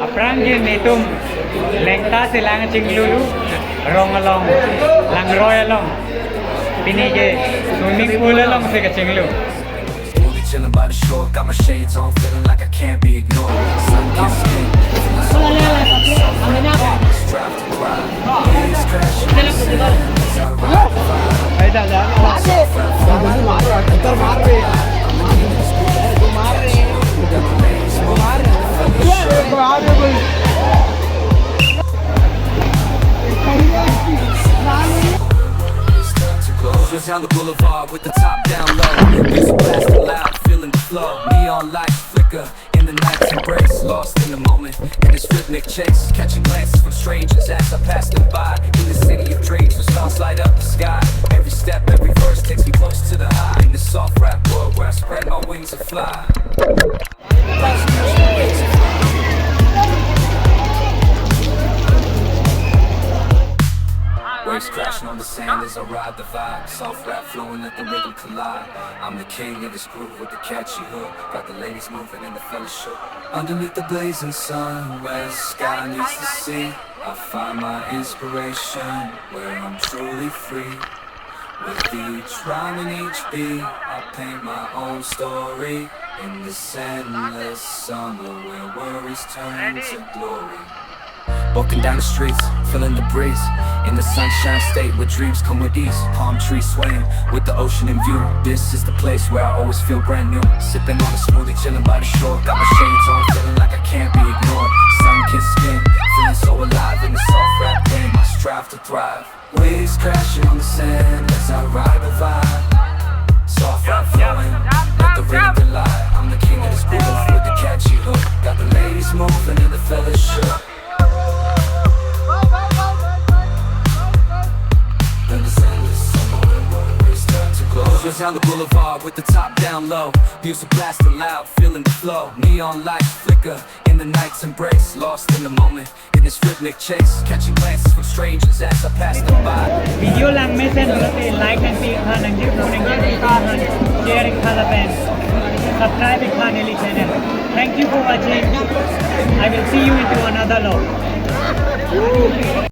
Aprang je netum lengta silang cinglulu rong along lang roy along pini je swimming pool along se cinglu. Smoothie chilling by the shore, got my shades on, feeling like I can't be ignored. Sun kissed me, drive to grind, waves crashing on the sand as I ride the vibe. Just down the boulevard with the top down low. Music blasting loud, feeling the flow. Neon lights flicker in the night's embrace. Lost in the moment, in this rhythmic chase. Catching glances from strangers as I pass them by. In the city of dreams, where stars light up the sky. Every step, every verse takes me close to the high. In this soft rap world where I spread my wings and fly. Waves crashing on the sand as I ride the vibe. Soft rap flowing, let the rhythm collide. I'm the king of this groove with the catchy hook. Got the ladies moving and the fellas shook. Underneath the blazing sun, where the sky meets the sea, I find my inspiration, where I'm truly free. With each rhyme and each beat, I paint my own story. In this endless summer where worries turn to glory. Walking down the streets, feeling the breeze. In the sunshine state where dreams come with ease. Palm trees swaying with the ocean in view. This is the place where I always feel brand new. Sipping on a smoothie, chilling by the shore. Got my shades on, feeling like I can't be ignored. Sun-kissed skin, feeling so alive in the soft rap game. I strive to thrive. Waves crashing on the sand as I ride the vibe. Soft rap flowing, let the rhythm collide. I'm the king of this groove with the catchy hook. Got the ladies moving and the fellas shook. Just down the boulevard with the top down low. Music blasting loud, feeling the flow. Neon lights flicker in the night's embrace. Lost in the moment, in this rhythmic chase. Catching glances from strangers as I pass them by. Video lang में से नोटे like and share खान अंजिर कोनेंगे खान sharing खाला band subscribe खान एली channel. Thank you for watching. I will see you into another log.